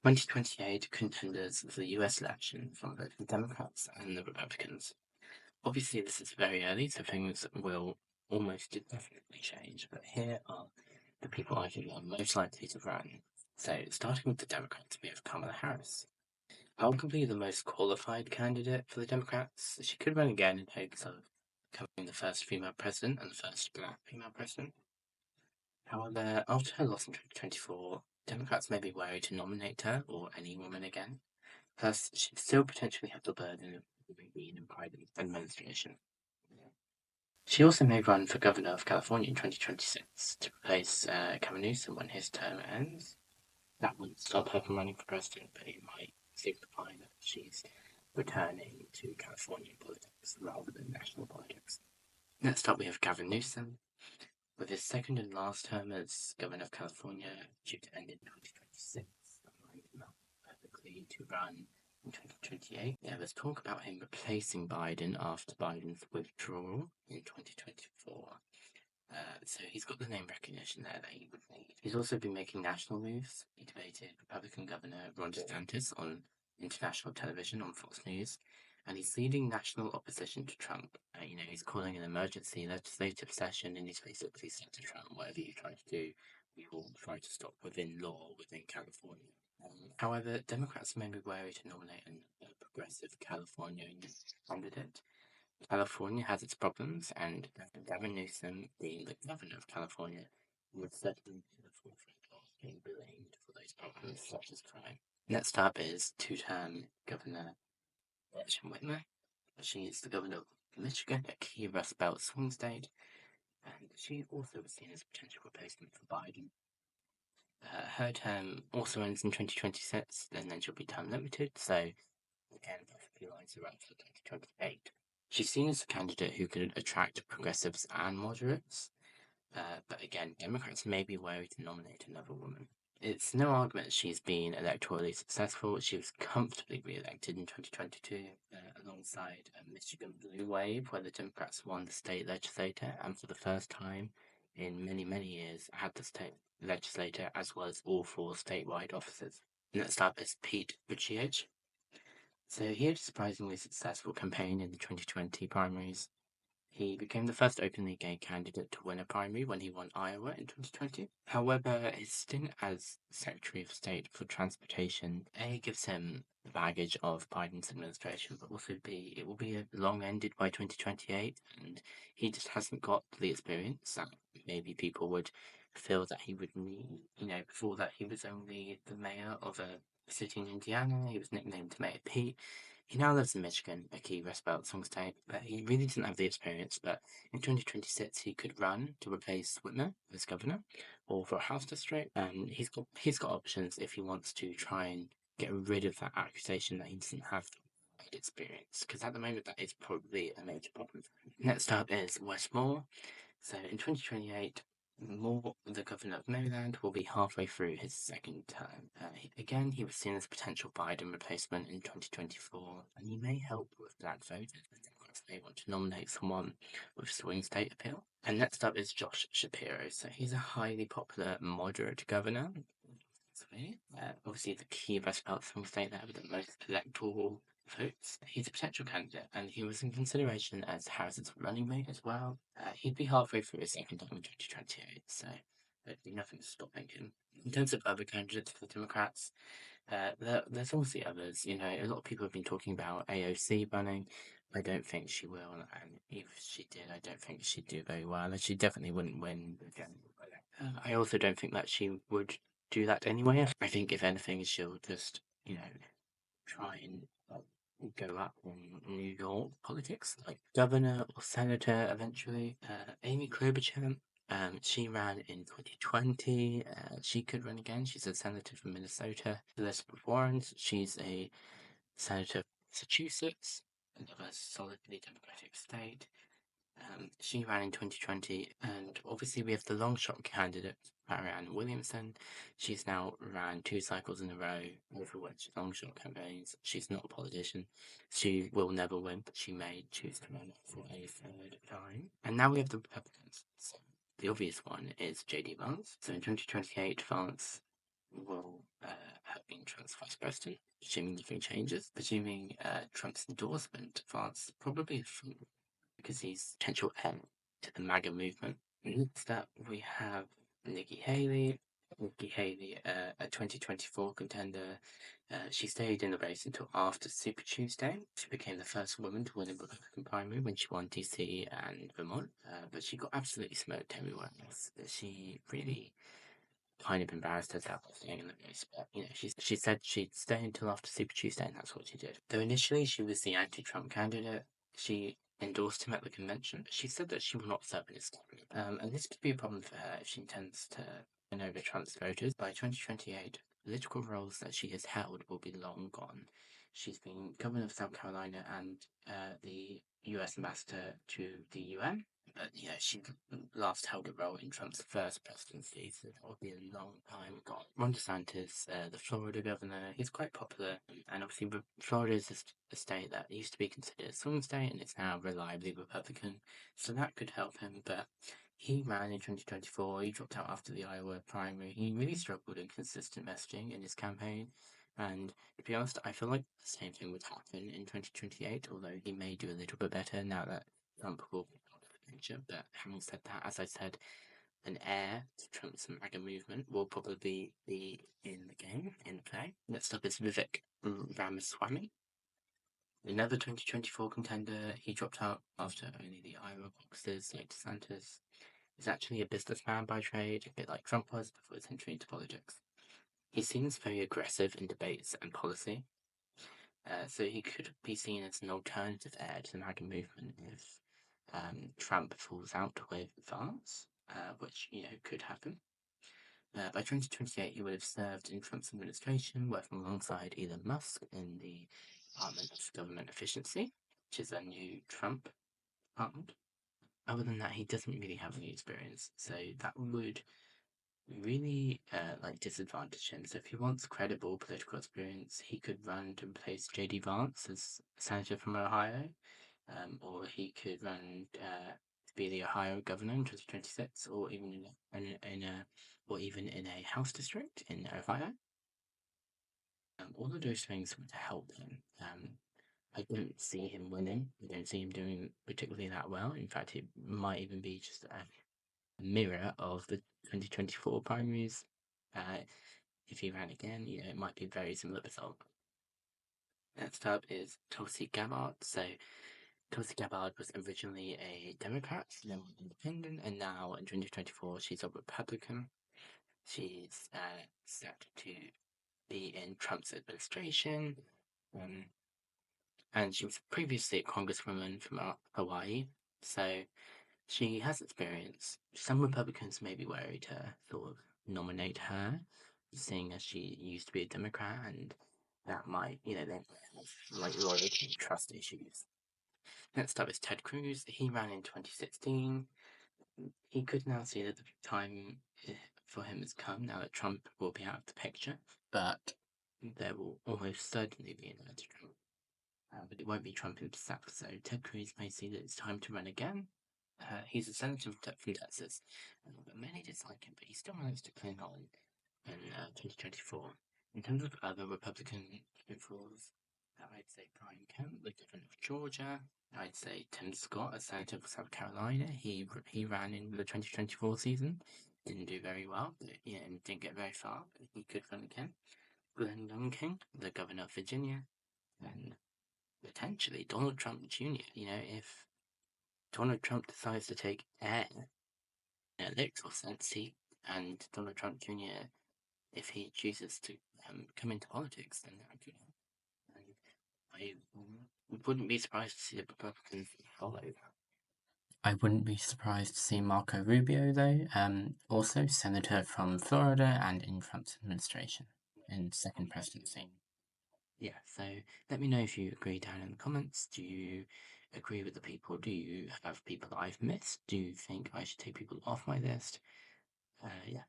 2028 contenders for the US election from both the Democrats and the Republicans. Obviously, this is very early, so things will almost definitely change, but here are the people I think are most likely to run. So, starting with the Democrats, we have Kamala Harris. Arguably the most qualified candidate for the Democrats. She could run again in hopes of becoming the first female president and the first black female president. However, after her loss in 2024, Democrats may be wary to nominate her or any woman again. Plus, she'd still potentially have the burden of being in private administration. She also may run for governor of California in 2026 to replace Gavin Newsom when his term ends. That wouldn't stop her from running for president, but it might signify that she's returning to California politics rather than national politics. Next up, we have Gavin Newsom. With his second and last term as governor of California due to end in 2026, not perfectly to run in 2028. There's talk about him replacing Biden after Biden's withdrawal in 2024. So he's got the name recognition there that he would need. He's also been making national moves. He debated Republican Governor Ron DeSantis on international television on Fox News, and he's leading national opposition to Trump. He's calling an emergency legislative session, and he's basically said to Trump, whatever you try to do, we will try to stop within law within California. However, Democrats may be wary to nominate a progressive Californian candidate. California has its problems, and Gavin Newsom, being the governor of California, would certainly be the forefront of being blamed for those problems, such as crime. Next up is two-term Governor Gretchen Whitmer. She is the governor of Michigan, a key Rust Belt swing state, and she also was seen as a potential replacement for Biden. Her term also ends in 2026, and then she'll be term limited, so again, perfectly lines her up for 2028. She's seen as a candidate who could attract progressives and moderates, but again, Democrats may be wary to nominate another woman. It's no argument she's been electorally successful. She was comfortably re-elected in 2022 alongside a Michigan Blue Wave, where the Democrats won the state legislature, and for the first time in many, many years had the state legislature as well as all four statewide offices. Next up is Pete Buttigieg. So he had a surprisingly successful campaign in the 2020 primaries. He became the first openly gay candidate to win a primary when he won Iowa in 2020. However, his stint as Secretary of State for Transportation gives him the baggage of Biden's administration, but also it will be long ended by 2028, and he just hasn't got the experience that maybe people would feel that he would need. Before that, he was only the mayor of a city in Indiana. He was nicknamed Mayor Pete. He now lives in Michigan, a key Rust Belt swing state, but he really didn't have the experience. But in 2026, he could run to replace Whitmer as governor, or for a House district. He's got options if he wants to try and get rid of that accusation that he doesn't have the experience, because at the moment that is probably a major problem for him. Next up is Wes Moore. So in 2028, Moore, the governor of Maryland, will be halfway through his second term. He was seen as a potential Biden replacement in 2024, and he may help with black voters. The Democrats may want to nominate someone with swing state appeal. And next up is Josh Shapiro. So he's a highly popular moderate governor. Obviously, the key Rust Belt swing state there with the most electoral votes. He's a potential candidate, and he was in consideration as Harris's running mate as well. He'd be halfway through his second term in 2028, so there'd be nothing stopping him. In terms of other candidates for the Democrats, there's obviously others. A lot of people have been talking about AOC running. I don't think she will, and if she did, I don't think she'd do very well, and she definitely wouldn't win again. I also don't think that she would do that anyway. I think if anything, she'll just, try and go up in New York politics, like governor or senator eventually. Amy Klobuchar, she ran in 2020. She could run again. She's a senator from Minnesota. Elizabeth Warren, she's a senator from Massachusetts, another solidly Democratic state. She ran in 2020, and obviously we have the long shot candidate, Marianne Williamson. She's now ran 2 cycles in a row, over which long shot campaigns. She's not a politician. She will never win, but she may choose to run for a third time. And now we have the Republicans. So the obvious one is J.D. Vance. So in 2028, Vance will have been Trump's vice president, assuming nothing changes, assuming Trump's endorsement advances, probably because he's potential heir to the MAGA movement. Next up, we have Nikki Haley. Nikki Haley, a 2024 contender. She stayed in the race until after Super Tuesday. She became the first woman to win a Republican primary when she won DC and Vermont, but she got absolutely smoked everywhere else. She really kind of embarrassed herself for staying in the race, but she said she'd stay until after Super Tuesday, and that's what she did. Though initially she was the anti-Trump candidate, she endorsed him at the convention, but she said that she will not serve in his cabinet. And this could be a problem for her if she intends to win over Trump's voters. By 2028, political roles that she has held will be long gone. She's been governor of South Carolina and the US ambassador to the UN. But yeah, she last held a role in Trump's first presidency, so that will be a long time gone. Ron DeSantis, the Florida governor, he's quite popular, and obviously Florida is a state that used to be considered a swing state, and it's now reliably Republican, so that could help him, but he ran in 2024, he dropped out after the Iowa primary, he really struggled in consistent messaging in his campaign, and to be honest, I feel like the same thing would happen in 2028, although he may do a little bit better now that Trump will be out of the picture. But having said that, as I said, an heir to Trump's MAGA movement will probably be in the game, in play. Next up is Vivek Ramaswamy, another 2024 contender. He dropped out after only the Iowa boxes like DeSantis. He's actually a businessman by trade, a bit like Trump was before his entry into politics. He seems very aggressive in debates and policy, so he could be seen as an alternative heir to the MAGA movement if Trump falls out with Vance, which could happen. By 2028, he would have served in Trump's administration, working alongside Elon Musk in the Department of Government Efficiency, which is a new Trump department. Other than that, he doesn't really have any experience, so that would really disadvantage him. So if he wants credible political experience, he could run to replace J.D. Vance as senator from Ohio, or he could run to be the Ohio governor in 2026, or even in a House district in Ohio. All of those things would help him. I don't see him winning. I don't see him doing particularly that well. In fact, it might even be just a mirror of the 2024 primaries. If he ran again, it might be a very similar result. Next up is Tulsi Gabbard. So Tulsi Gabbard was originally a Democrat, then an independent, and now in 2024 she's a Republican. She's set to be in Trump's administration, and she was previously a congresswoman from Hawaii, so she has experience. Some Republicans may be wary to sort of nominate her, seeing as she used to be a Democrat, and that might, they have loyalty and trust issues. Next up is Ted Cruz. He ran in 2016. He could now see that the time for him has come now that Trump will be out of the picture, but there will almost certainly be an anti-Trump. But it won't be Trump himself, so Ted Cruz may see that it's time to run again. He's a senator from Texas, but many dislike him, but he still managed to cling on in 2024. In terms of other Republican hopefuls, I'd say Brian Kemp, the governor of Georgia. I'd say Tim Scott, a senator for South Carolina. He ran in the 2024 season. Didn't do very well, but didn't get very far. But he could run again. Glenn Youngkin, the governor of Virginia, and potentially Donald Trump Jr. If Donald Trump decides to take air in an electoral sense, and Donald Trump Jr., if he chooses to come into politics, then that could happen. I wouldn't be surprised to see the Republicans follow that. I wouldn't be surprised to see Marco Rubio, though, also senator from Florida and in Trump's administration in second presidency. Yeah, so let me know if you agree down in the comments. Do you agree with the people? Do you have people that I've missed? Do you think I should take people off my list? Yeah,